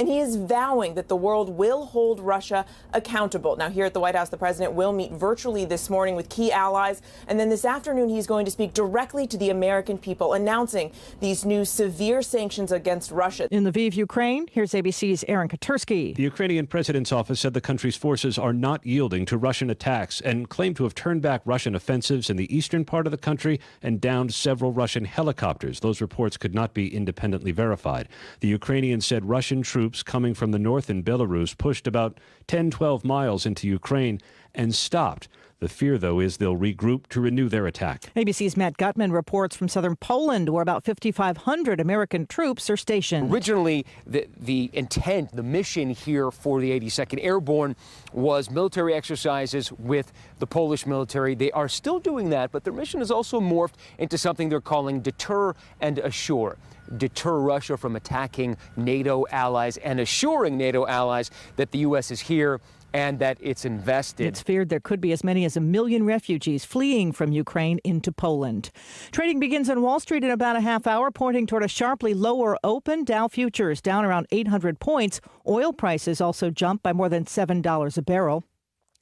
and he is vowing that the world will hold Russia accountable. Now, here at the White House, the president will meet virtually this morning with key allies, and then this afternoon he's going to speak directly to the American people, announcing these new severe sanctions against Russia. In Lviv, Ukraine, here's ABC's Aaron Katursky. The Ukrainian president's office said the country's forces are not yielding to Russian attacks and claimed to have turned back Russian offensives in the eastern part of the country and downed several Russian helicopters. Those reports could not be independently verified. The Ukrainians said Russian troops coming from the north in Belarus pushed about 10-12 miles into Ukraine and stopped. The fear, though, is they'll regroup to renew their attack. ABC's Matt Gutman reports from southern Poland, where about 5,500 American troops are stationed. Originally, the intent, the mission here for the 82nd Airborne was military exercises with the Polish military. They are still doing that, but their mission has also morphed into something they're calling deter and assure. Deter Russia from attacking NATO allies and assuring NATO allies that the U.S. is here and that it's invested. It's feared there could be as many as 1 million refugees fleeing from Ukraine into Poland. Trading begins on Wall Street in about a half hour, pointing toward a sharply lower open. Dow futures down around 800 points. Oil prices also jumped by more than $7 a barrel.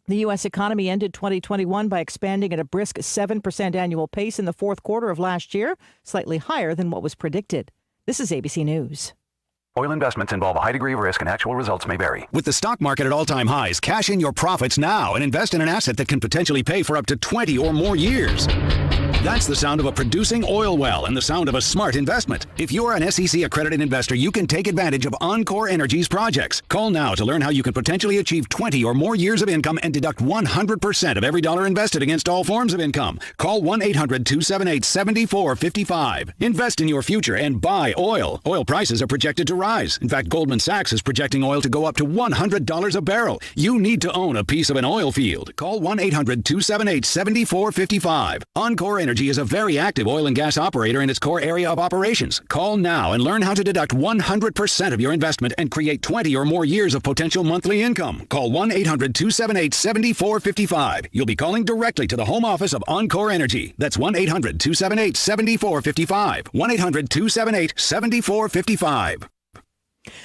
The U.S. economy ended 2021 by expanding at a brisk 7% annual pace in the fourth quarter of last year, slightly higher than what was predicted. This is ABC News. Oil investments involve a high degree of risk and actual results may vary. With the stock market at all-time highs, cash in your profits now and invest in an asset that can potentially pay for up to 20 or more years. That's the sound of a producing oil well and the sound of a smart investment. If you're an SEC-accredited investor, you can take advantage of Encore Energy's projects. Call now to learn how you can potentially achieve 20 or more years of income and deduct 100% of every dollar invested against all forms of income. Call 1-800-278-7455. Invest in your future and buy oil. Oil prices are projected to rise. In fact, Goldman Sachs is projecting oil to go up to $100 a barrel. You need to own a piece of an oil field. Call 1-800-278-7455. Encore Energy is a very active oil and gas operator in its core area of operations. Call now and learn how to deduct 100% of your investment and create 20 or more years of potential monthly income. Call 1-800-278-7455. You'll be calling directly to the home office of Encore Energy. That's 1-800-278-7455. 1-800-278-7455.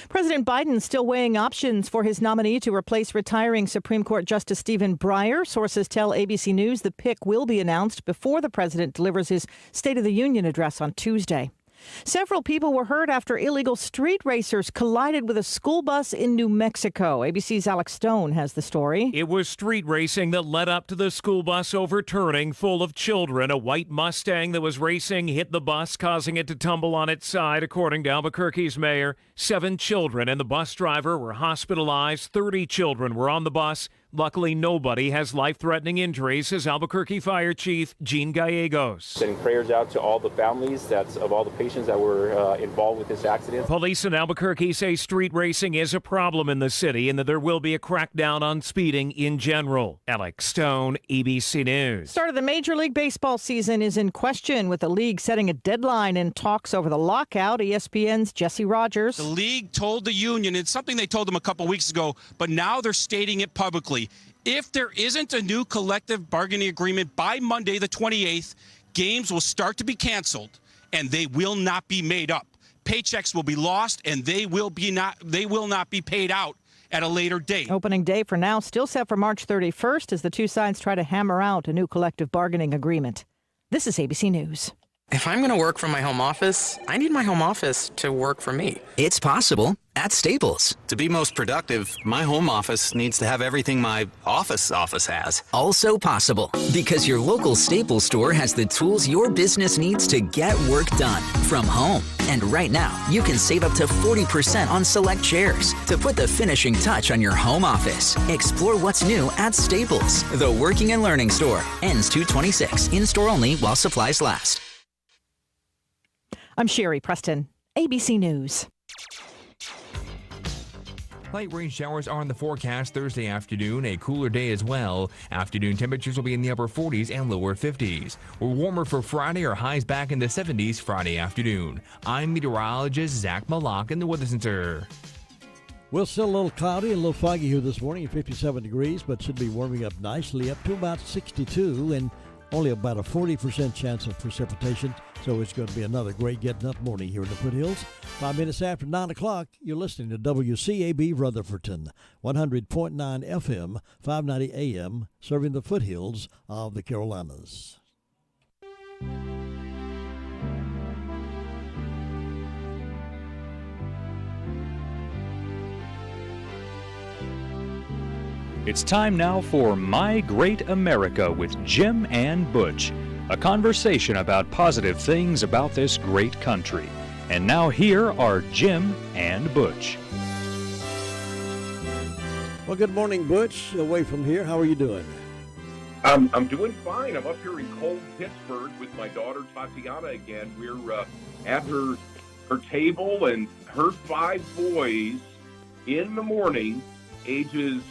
President Biden still weighing options for his nominee to replace retiring Supreme Court Justice Stephen Breyer. Sources tell ABC News the pick will be announced before the president delivers his State of the Union address on Tuesday. Several people were hurt after illegal street racers collided with a school bus in New Mexico. ABC's Alex Stone has the story. It was street racing that led up to the school bus overturning full of children. A white Mustang that was racing hit the bus, causing it to tumble on its side, according to Albuquerque's mayor. 7 children and the bus driver were hospitalized. 30 children were on the bus. Luckily, nobody has life-threatening injuries, says Albuquerque Fire Chief Gene Gallegos. Sending prayers out to all the families of all the patients that were involved with this accident. Police in Albuquerque say street racing is a problem in the city and that there will be a crackdown on speeding in general. Alex Stone, ABC News. Start of the Major League Baseball season is in question, with the league setting a deadline in talks over the lockout. ESPN's Jesse Rogers. The league told the union, it's something they told them a couple weeks ago, but now they're stating it publicly. If there isn't a new collective bargaining agreement by Monday, the 28th, games will start to be canceled and they will not be made up. Paychecks will be lost and they will not be paid out at a later date. Opening day for now still set for March 31st as the two sides try to hammer out a new collective bargaining agreement. This is ABC News. If I'm going to work from my home office, I need my home office to work for me. It's possible at Staples. To be most productive, my home office needs to have everything my office has. Also possible because your local Staples store has the tools your business needs to get work done from home. And right now, you can save up to 40% on select chairs to put the finishing touch on your home office. Explore what's new at Staples, the working and learning store. Ends 2/26. In-store only while supplies last. I'm Sherry Preston, ABC News. Light rain showers are in the forecast Thursday afternoon, a cooler day as well. Afternoon temperatures will be in the upper 40s and lower 50s. We're warmer for Friday, our highs back in the 70s Friday afternoon. I'm meteorologist Zach Malak in the Weather Center. Well, still a little cloudy and a little foggy here this morning at 57 degrees, but should be warming up nicely up to about 62 and only about a 40% chance of precipitation. So it's going to be another great getting up morning here in the foothills. 5 minutes after 9 o'clock, you're listening to WCAB Rutherfordton, 100.9 FM, 590 AM, serving the foothills of the Carolinas. It's time now for My Great America with Jim and Butch, a conversation about positive things about this great country. And now here are Jim and Butch. Well, good morning, Butch. Away from here, how are you doing? I'm doing fine. I'm up here in cold Pittsburgh with my daughter Tatiana again. We're at her table, and her 5 boys in the morning, ages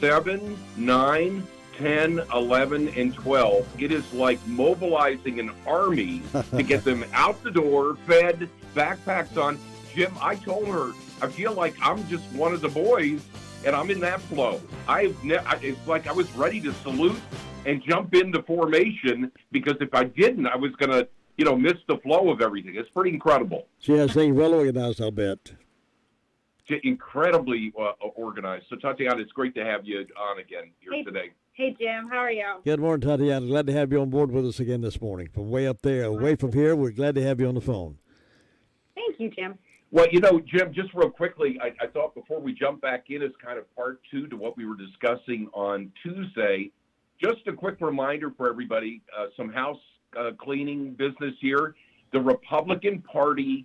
7, 9, 10, 11, and 12. It is like mobilizing an army to get them out the door, fed, backpacks on. Jim, I told her, I feel like I'm just one of the boys, and I'm in that flow. It's like I was ready to salute and jump into formation, because if I didn't, I was going to, miss the flow of everything. It's pretty incredible. She has things well organized, I'll bet. Incredibly organized. So, Tatiana, it's great to have you on again here today. Hey, Jim. How are you? Good morning, Tatiana. Glad to have you on board with us again this morning. From way up there, away from here, we're glad to have you on the phone. Thank you, Jim. Well, Jim, just real quickly, I thought before we jump back in as kind of part 2 to what we were discussing on Tuesday, just a quick reminder for everybody, some house cleaning business here. The Republican Party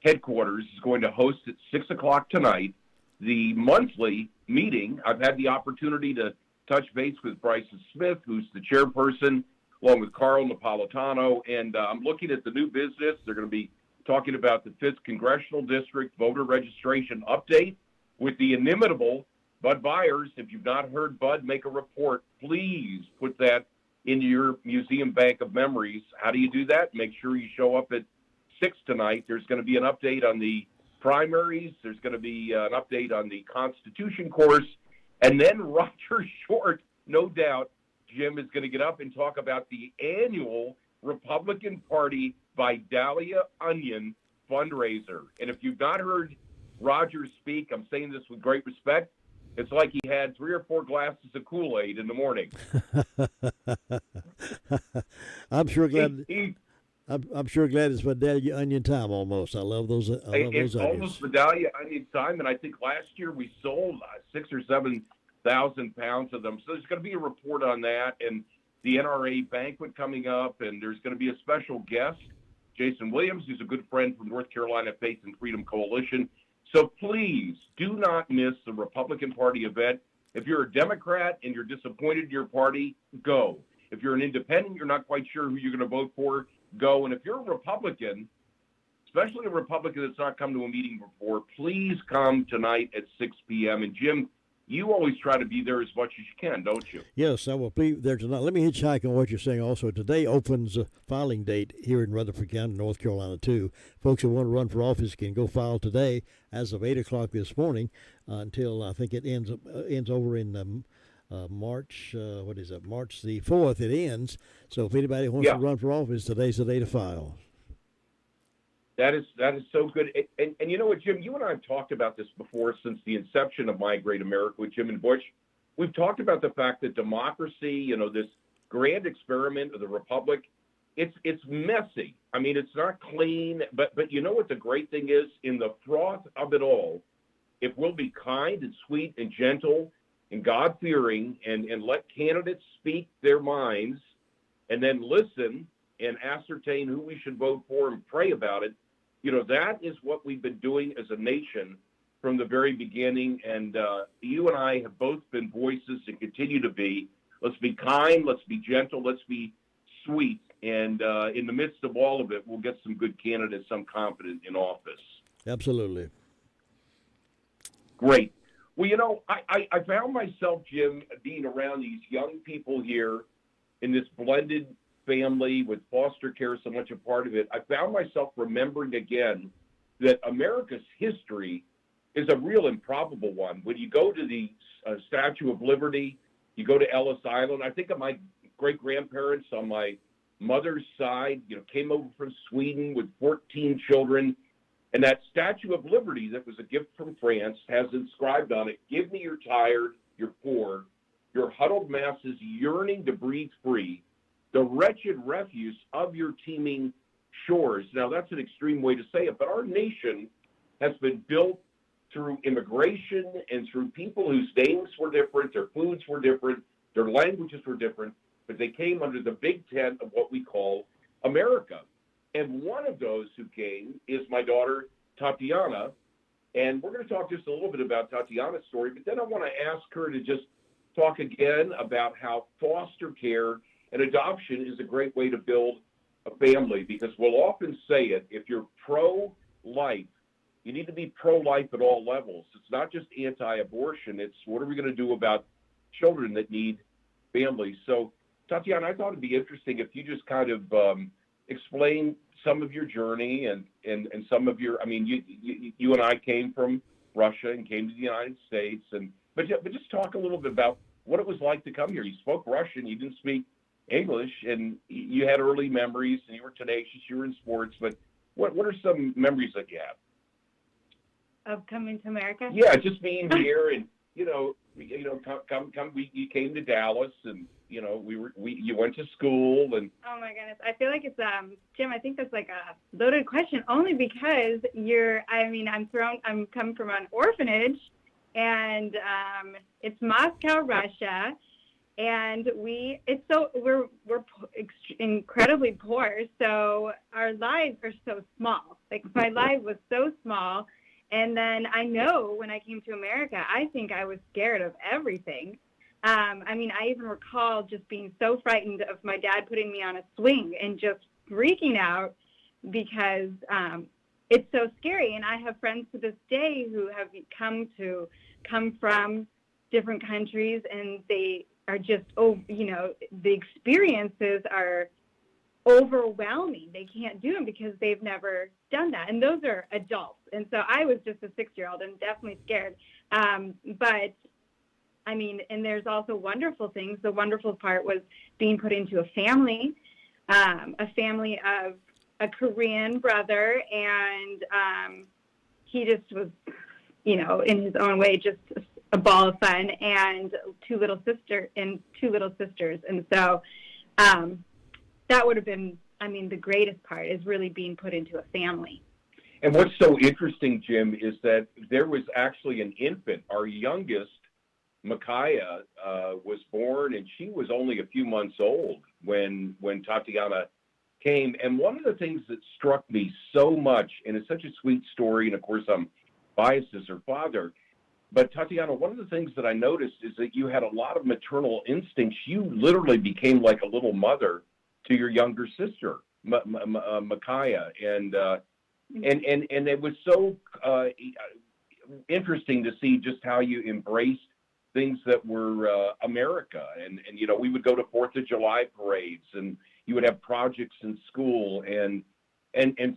headquarters is going to host at 6 o'clock tonight the monthly meeting. I've had the opportunity to touch base with Bryson Smith, who's the chairperson, along with Carl Napolitano, and I'm looking at the new business. They're going to be talking about the 5th Congressional District voter registration update with the inimitable Bud Byers. If you've not heard Bud make a report, please put that into your museum bank of memories. How do you do that? Make sure you show up at 6 tonight. There's going to be an update on the primaries. There's going to be an update on the Constitution course. And then Roger Short, no doubt, Jim, is going to get up and talk about the annual Republican Party by Dahlia Onion fundraiser. And if you've not heard Roger speak, I'm saying this with great respect, it's like he had 3 or 4 glasses of Kool-Aid in the morning. I'm sure glad. I'm sure glad it's Medallia Onion time almost. I love those. It's almost Medallia Onion time, and I think last year we sold 6,000 or 7,000 pounds of them. So there's going to be a report on that, and the NRA banquet coming up, and there's going to be a special guest, Jason Williams, who's a good friend from North Carolina Faith and Freedom Coalition. So please do not miss the Republican Party event. If you're a Democrat and you're disappointed in your party, go. If you're an independent, you're not quite sure who you're going to vote for, go. And if you're a Republican, especially a Republican that's not come to a meeting before, please come tonight at 6 p.m. And Jim, you always try to be there as much as you can, don't you? Yes, I will be there tonight. Let me hitchhike on what you're saying also. Today opens a filing date here in Rutherford County, North Carolina, too. Folks who want to run for office can go file today as of 8 o'clock this morning until I think it ends over in March, March the 4th it ends. So if anybody wants to run for office, today's the day to file. That is so good. And you know what, Jim, you and I have talked about this before since the inception of My Great America with Jim and Butch. We've talked about the fact that democracy, this grand experiment of the republic, it's messy. I mean, it's not clean, but you know what the great thing is? In the froth of it all, if we'll be kind and sweet and gentle and God-fearing and let candidates speak their minds and then listen and ascertain who we should vote for and pray about it, that is what we've been doing as a nation from the very beginning. And you and I have both been voices and continue to be. Let's be kind. Let's be gentle. Let's be sweet. And in the midst of all of it, we'll get some good candidates, I'm confident, in office. Absolutely. Great. Well, I found myself, Jim, being around these young people here in this blended family with foster care so much a part of it. I found myself remembering again that America's history is a real improbable one. When you go to the Statue of Liberty, you go to Ellis Island. I think of my great-grandparents on my mother's side, came over from Sweden with 14 children. And that Statue of Liberty that was a gift from France has inscribed on it, "Give me your tired, your poor, your huddled masses yearning to breathe free, the wretched refuse of your teeming shores." Now, that's an extreme way to say it, but our nation has been built through immigration and through people whose names were different, their foods were different, their languages were different, but they came under the big tent of what we call America. And one of those who came is my daughter, Tatiana. And we're going to talk just a little bit about Tatiana's story, but then I want to ask her to just talk again about how foster care and adoption is a great way to build a family, because we'll often say it, if you're pro-life, you need to be pro-life at all levels. It's not just anti-abortion. It's what are we going to do about children that need families? So, Tatiana, I thought it'd be interesting if you just kind of explain some of your journey and some of your, you and I came from Russia and came to the United States, but just talk a little bit about what it was like to come here. You spoke Russian, you didn't speak English, and you had early memories, and you were tenacious, you were in sports, but what are some memories that you have? Of coming to America? Yeah, just being here and, you came to Dallas and, you went to school and. Oh my goodness. I feel like it's, Jim, I think that's like a loaded question only because I'm coming from an orphanage and it's Moscow, Russia. And we're incredibly poor. So our lives are so small. Like my life was so small. And then I know when I came to America, I think I was scared of everything. I even recall just being so frightened of my dad putting me on a swing and just freaking out because it's so scary. And I have friends to this day who have come from different countries, and they are just, the experiences are overwhelming. They can't do them because they've never done that. And those are adults. And so I was just a 6-year-old and definitely scared. And there's also wonderful things. The wonderful part was being put into a family of a Korean brother. And he just was, in his own way, just a ball of fun, and two little sisters. And so that would have been, the greatest part is really being put into a family. And what's so interesting, Jim, is that there was actually an infant. Our youngest, Micaiah, was born, and she was only a few months old when Tatiana came. And one of the things that struck me so much, and it's such a sweet story, and of course I'm biased as her father, but Tatiana, one of the things that I noticed is that you had a lot of maternal instincts. You literally became like a little mother to your younger sister, Micaiah, and it was so interesting to see just how you embraced things that were America, and we would go to 4th of July parades, and you would have projects in school, and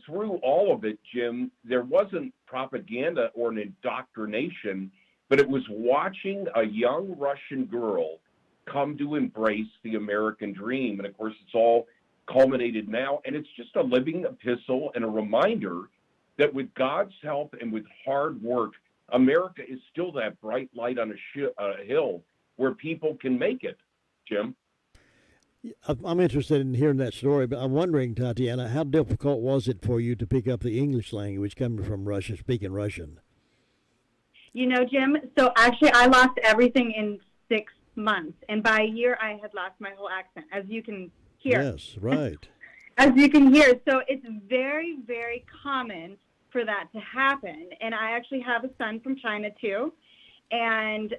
through all of it, Jim, there wasn't propaganda or an indoctrination, but it was watching a young Russian girl come to embrace the American dream. And of course, it's all culminated now. And it's just a living epistle and a reminder that with God's help and with hard work, America is still that bright light on a hill where people can make it. Jim? I'm interested in hearing that story, but I'm wondering, Tatiana, how difficult was it for you to pick up the English language coming from Russia, speaking Russian? Jim, so actually I lost everything in 6 months. And by a year, I had lost my whole accent, as you can hear. Yes, right. As you can hear. So it's very, very common for that to happen. And I actually have a son from China, too. And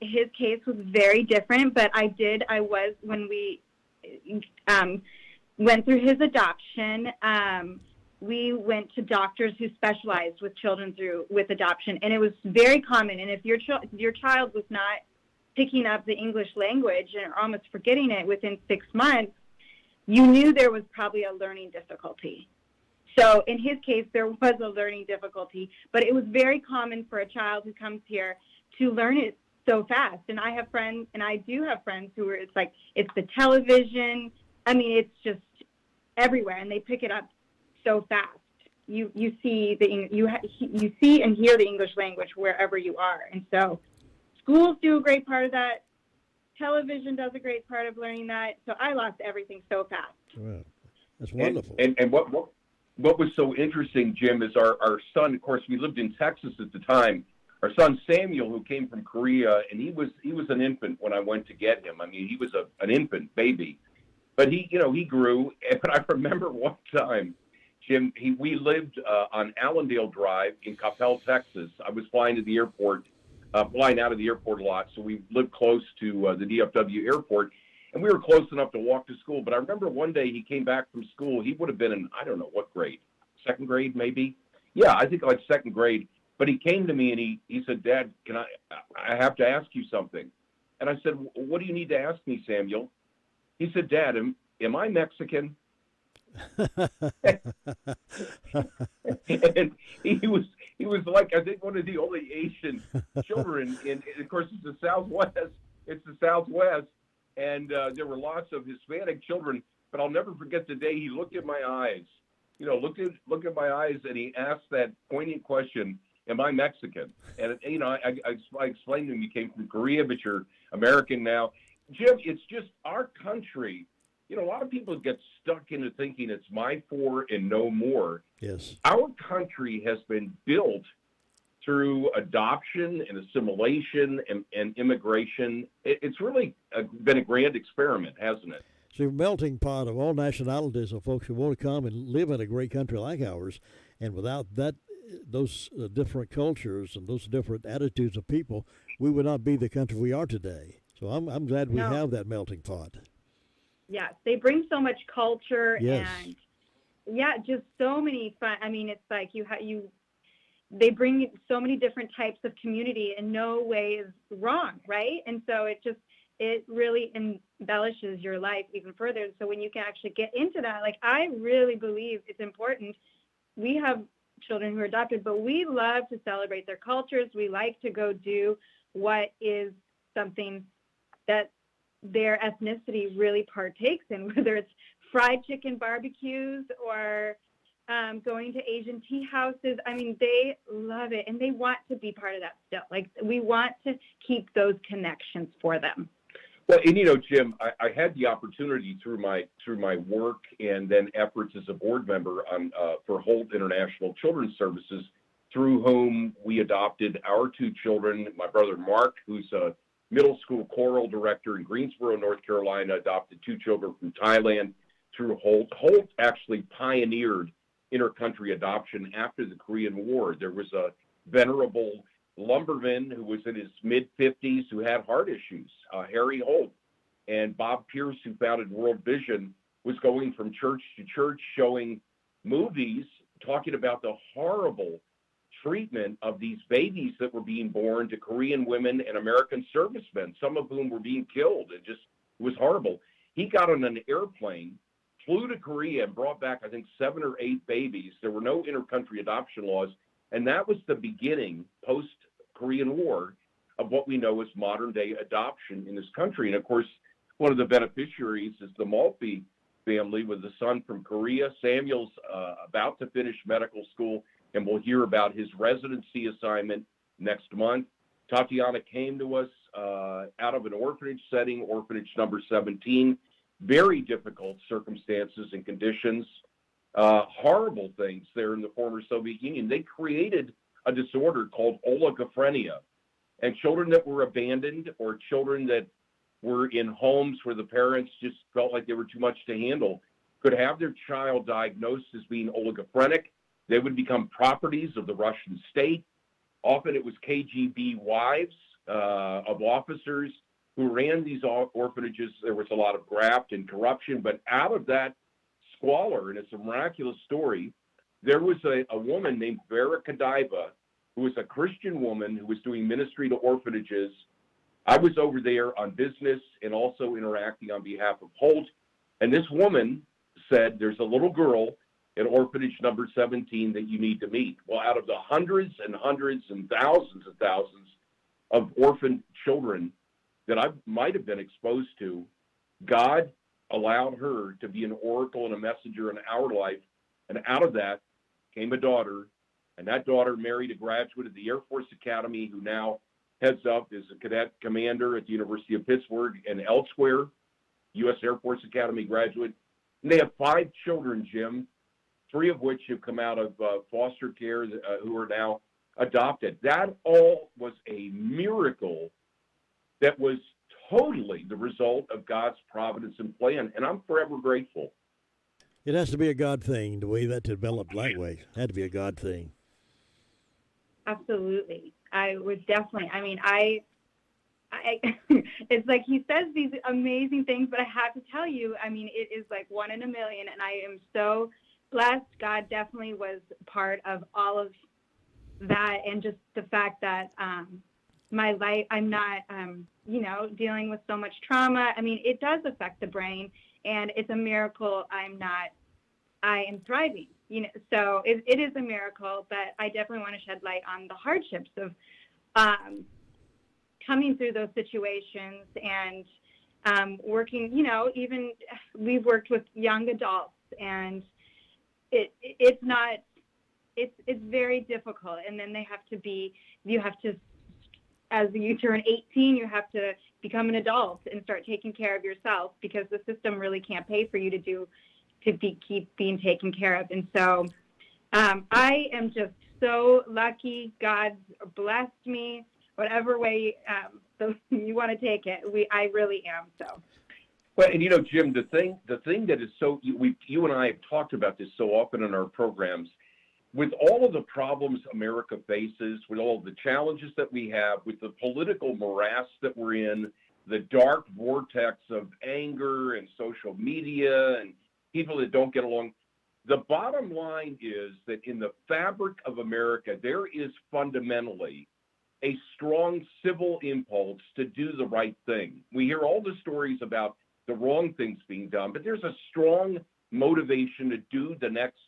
his case was very different. But when we went through his adoption, we went to doctors who specialized with children with adoption, and it was very common. And if your child was not picking up the English language and almost forgetting it within 6 months, you knew there was probably a learning difficulty. So in his case, there was a learning difficulty, but it was very common for a child who comes here to learn it so fast. And I do have friends who are, it's the television. It's just everywhere, and they pick it up so fast. You see you see and hear the English language wherever you are, and so schools do a great part of that. Television does a great part of learning that. So I lost everything so fast. Wow. That's wonderful. And what was so interesting, Jim, is our son. Of course, we lived in Texas at the time. Our son Samuel, who came from Korea, and he was an infant when I went to get him. I mean, he was an infant baby, but he grew. And I remember one time, Jim, we lived on Allendale Drive in Coppell, Texas. I was flying to the airport. Flying out of the airport a lot, so we lived close to the DFW airport, and we were close enough to walk to school. But I remember one day he came back from school. He would have been in, I don't know what grade, second grade maybe? Yeah, I think like second grade. But he came to me and he said, "Dad, I have to ask you something." And I said, "What do you need to ask me, Samuel?" He said, "Dad, am I Mexican?" And he was like, I think, one of the only Asian children in of course it's the Southwest, and there were lots of Hispanic children, but I'll never forget the day he looked at my eyes, looked at my eyes, and he asked that poignant question, "Am I Mexican?" And I explained to him, "You came from Korea, but you're American now." Jim, it's just our country. A lot of people get stuck into thinking it's my four and no more. Yes. Our country has been built through adoption and assimilation and immigration. It's really been a grand experiment, hasn't it? It's a melting pot of all nationalities of folks who want to come and live in a great country like ours. And without those different cultures and those different attitudes of people, we would not be the country we are today. So I'm glad we have that melting pot. Yes, they bring so much culture yes. and just so many fun. I mean, it's like they bring so many different types of community, and no way is wrong, right? And so it really embellishes your life even further. So when you can actually get into that, like I really believe it's important. We have children who are adopted, but we love to celebrate their cultures. We like to go do what is something that their ethnicity really partakes in, whether it's fried chicken barbecues or going to Asian tea houses. I mean, they love it, and they want to be part of that still. Like, we want to keep those connections for them. Well, and Jim, I had the opportunity through my work and then efforts as a board member for Holt International Children's Services, through whom we adopted our two children. My brother Mark, who's a middle school choral director in Greensboro, North Carolina, adopted two children from Thailand through Holt. Holt actually pioneered intercountry adoption after the Korean War. There was a venerable lumberman who was in his mid-50s who had heart issues, Harry Holt. And Bob Pierce, who founded World Vision, was going from church to church showing movies, talking about the horrible treatment of these babies that were being born to Korean women and American servicemen, some of whom were being killed. It was horrible. He got on an airplane, flew to Korea, and brought back, I think, 7 or 8 babies. There were no intercountry adoption laws, and that was the beginning, post-Korean War, of what we know as modern-day adoption in this country. And, of course, one of the beneficiaries is the Maltby family with a son from Korea. Samuel's about to finish medical school, and we'll hear about his residency assignment next month. Tatiana came to us out of an orphanage setting, orphanage number 17. Very difficult circumstances and conditions, horrible things there in the former Soviet Union. They created a disorder called oligophrenia, and children that were abandoned or children that were in homes where the parents just felt like they were too much to handle could have their child diagnosed as being oligophrenic. They would become properties of the Russian state. Often it was KGB wives of officers who ran these orphanages. There was a lot of graft and corruption, but out of that squalor, and it's a miraculous story, there was a woman named Vera Kadiva, who was a Christian woman who was doing ministry to orphanages. I was over there on business and also interacting on behalf of Holt, and this woman said, "There's a little girl at orphanage number 17 that you need to meet." Well, out of the hundreds and hundreds and thousands of orphaned children that I might have been exposed to, God allowed her to be an oracle and a messenger in our life. And out of that came a daughter, and that daughter married a graduate of the Air Force Academy who now heads up as a cadet commander at the University of Pittsburgh and elsewhere, U.S. Air Force Academy graduate. And they have 5 children, Jim, 3 of which have come out of foster care who are now adopted. That all was a miracle that was totally the result of God's providence and plan, and I'm forever grateful. It has to be a God thing, the way that developed that way. It had to be a God thing. Absolutely. I would definitely, I it's like he says these amazing things, but I have to tell you, it is like 1 in a million, and I am so blessed. God definitely was part of all of that, and just the fact that my life, I'm not, dealing with so much trauma. It does affect the brain, and it's a miracle I am thriving, so it is a miracle, but I definitely want to shed light on the hardships of coming through those situations and working, even we've worked with young adults, and it's very difficult. And then as you turn 18, you have to become an adult and start taking care of yourself, because the system really can't pay for you to keep being taken care of. And so I am just so lucky. God's blessed me, whatever way you want to take it. I really am. So. Well, and Jim, the thing that is so, you and I have talked about this so often in our programs, with all of the problems America faces, with all of the challenges that we have, with the political morass that we're in, the dark vortex of anger and social media and people that don't get along, the bottom line is that in the fabric of America, there is fundamentally a strong civil impulse to do the right thing. We hear all the stories about the wrong things being done, but there's a strong motivation to do the next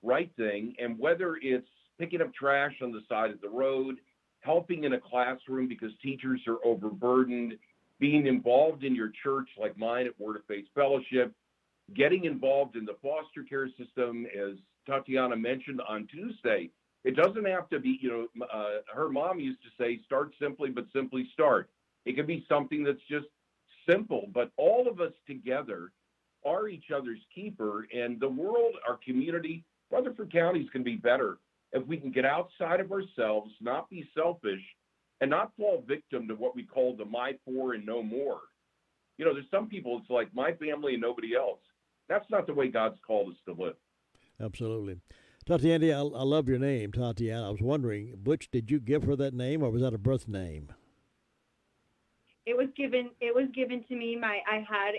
right thing. And whether it's picking up trash on the side of the road, helping in a classroom because teachers are overburdened, being involved in your church like mine at Word of Faith Fellowship, getting involved in the foster care system, as Tatiana mentioned on Tuesday. It doesn't have to be, her mom used to say, start simply, but simply start. It can be something that's just simple, but all of us together are each other's keeper, and the world, our community, Rutherford counties can be better if we can get outside of ourselves, not be selfish, and not fall victim to what we call the my for and no more. There's some people, it's like my family and nobody else. That's not the way God's called us to live. Absolutely. Tatiana, I love your name, Tatiana. I was wondering, Butch, did you give her that name, or was that a birth name? It was given to me. I had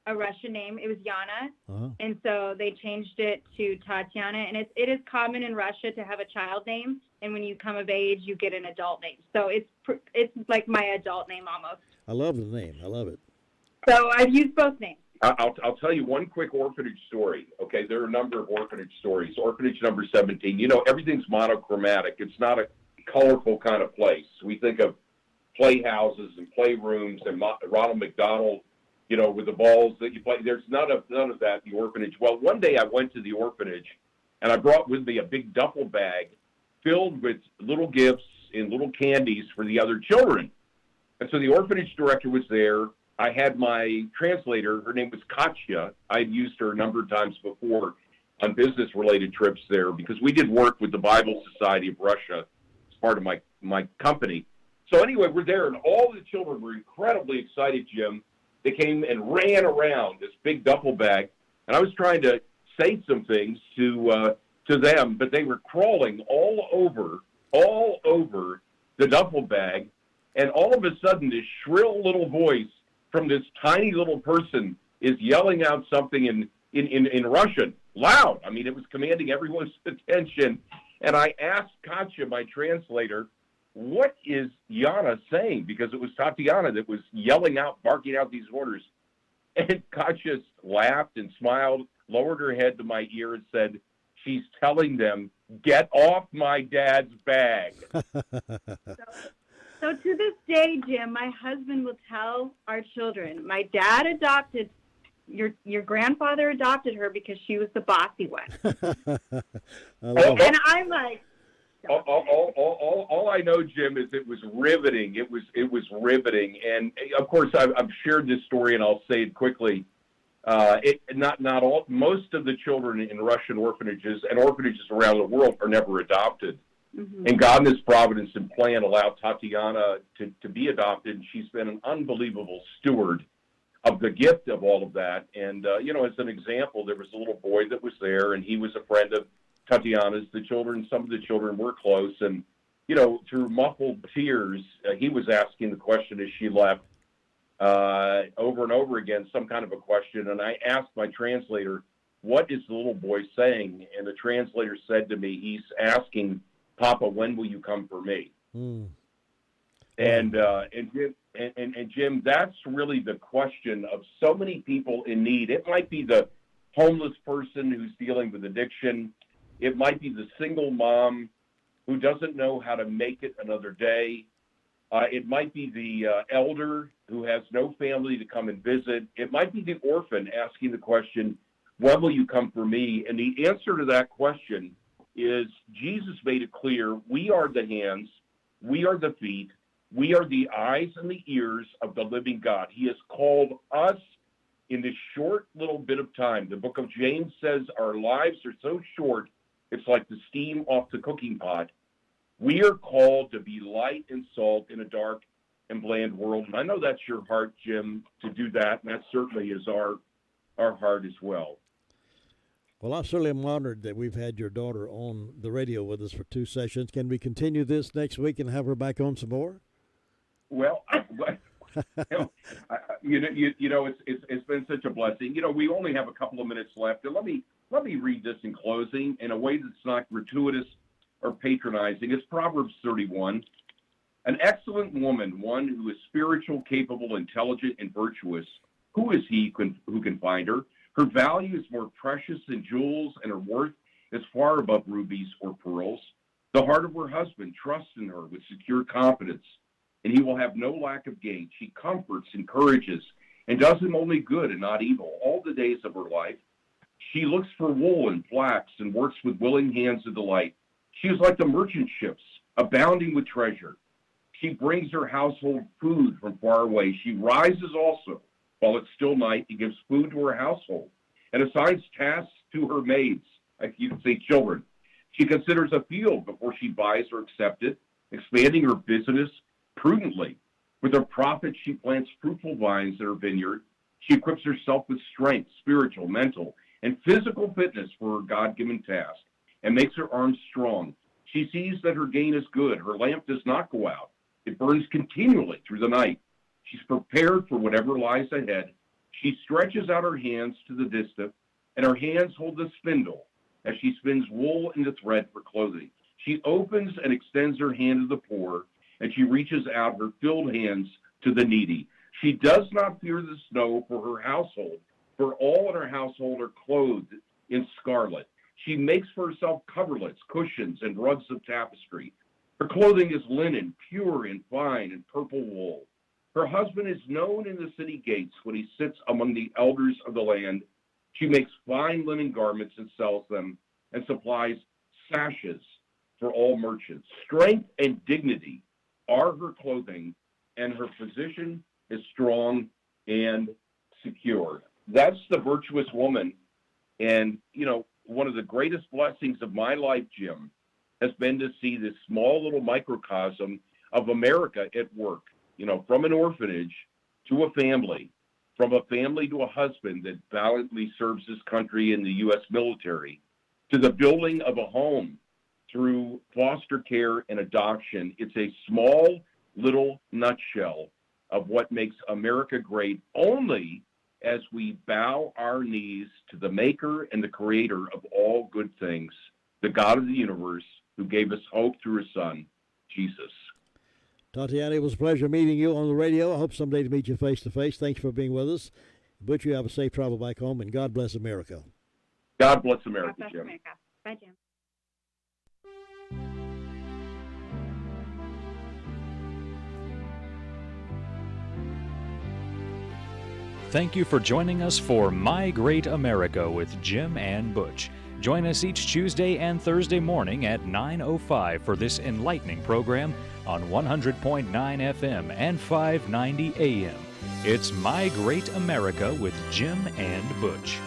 a Russian name. It was Yana, and so they changed it to Tatiana. And it is common in Russia to have a child name, and when you come of age, you get an adult name. So it's like my adult name almost. I love the name. I love it. So I've used both names. I'll tell you one quick orphanage story. Okay, there are a number of orphanage stories. Orphanage number 17. Everything's monochromatic. It's not a colorful kind of place. We think of playhouses and playrooms and Ronald McDonald, with the balls that you play. There's none of that in the orphanage. Well, one day I went to the orphanage, and I brought with me a big duffel bag filled with little gifts and little candies for the other children. And so the orphanage director was there. I had my translator. Her name was Katya. I'd used her a number of times before on business-related trips there because we did work with the Bible Society of Russia as part of my company. So anyway, we're there, and all the children were incredibly excited, Jim. They came and ran around this big duffel bag, and I was trying to say some things to them, but they were crawling all over the duffel bag, and all of a sudden this shrill little voice from this tiny little person is yelling out something in Russian, loud. It was commanding everyone's attention. And I asked Katya, my translator, what is Yana saying? Because it was Tatiana that was yelling out, barking out these orders. And Katya laughed and smiled, lowered her head to my ear and said, she's telling them, get off my dad's bag. So to this day, Jim, my husband will tell our children, my dad adopted your grandfather adopted her because she was the bossy one. And I'm like, all I know, Jim, is it was riveting. It was riveting, and of course, I've shared this story, and I'll say it quickly. Most of the children in Russian orphanages and orphanages around the world are never adopted. Mm-hmm. And God in His providence and plan allowed Tatiana to be adopted, and she's been an unbelievable steward of the gift of all of that. And, as an example, there was a little boy that was there, and he was a friend of Tatiana's. Some of the children were close, and, through muffled tears, he was asking the question as she left over and over again, some kind of a question. And I asked my translator, what is the little boy saying? And the translator said to me, he's asking, Papa, when will you come for me? Mm. And Jim, that's really the question of so many people in need. It might be the homeless person who's dealing with addiction. It might be the single mom who doesn't know how to make it another day. It might be the elder who has no family to come and visit. It might be the orphan asking the question, when will you come for me? And the answer to that question is Jesus made it clear, we are the hands, we are the feet, we are the eyes and the ears of the living God. He has called us in this short little bit of time. The book of James says our lives are so short, it's like the steam off the cooking pot. We are called to be light and salt in a dark and bland world. And I know that's your heart, Jim, to do that. And that certainly is our heart as well. Well, I certainly am honored that we've had your daughter on the radio with us for 2 sessions. Can we continue this next week and have her back on some more? Well, it's been such a blessing. We only have a couple of minutes left. And let me read this in closing in a way that's not gratuitous or patronizing. It's Proverbs 31. An excellent woman, one who is spiritual, capable, intelligent, and virtuous. Who is he who can find her? Her value is more precious than jewels, and her worth is far above rubies or pearls. The heart of her husband trusts in her with secure confidence, and he will have no lack of gain. She comforts, encourages, and does him only good and not evil all the days of her life. She looks for wool and flax and works with willing hands of delight. She is like the merchant ships, abounding with treasure. She brings her household food from far away. She rises also while it's still night. She gives food to her household and assigns tasks to her maids, like you could say children. She considers a field before she buys or accepts it, expanding her business prudently. With her profit, she plants fruitful vines in her vineyard. She equips herself with strength, spiritual, mental, and physical fitness for her God-given task and makes her arms strong. She sees that her gain is good. Her lamp does not go out. It burns continually through the night. She's prepared for whatever lies ahead. She stretches out her hands to the distant, and her hands hold the spindle as she spins wool into thread for clothing. She opens and extends her hand to the poor, and she reaches out her filled hands to the needy. She does not fear the snow for her household, for all in her household are clothed in scarlet. She makes for herself coverlets, cushions, and rugs of tapestry. Her clothing is linen, pure and fine, and purple wool. Her husband is known in the city gates when he sits among the elders of the land. She makes fine linen garments and sells them, and supplies sashes for all merchants. Strength and dignity are her clothing, and her position is strong and secure. That's the virtuous woman. And, one of the greatest blessings of my life, Jim, has been to see this small little microcosm of America at work, from an orphanage to a family, from a family to a husband that valiantly serves his country in the U.S. military, to the building of a home through foster care and adoption. It's a small little nutshell of what makes America great, only as we bow our knees to the maker and the creator of all good things, the God of the universe, who gave us hope through his son, Jesus. Tatiana, it was a pleasure meeting you on the radio. I hope someday to meet you face to face. Thanks for being with us. Butch, you have a safe travel back home, and God bless America. God bless America, God bless Jim. America. Bye, Jim. thank you for joining us for My Great America with Jim and Butch. Join us each Tuesday and Thursday morning at 9:05 for this enlightening program on 100.9 FM and 590 AM. It's My Great America with Jim and Butch.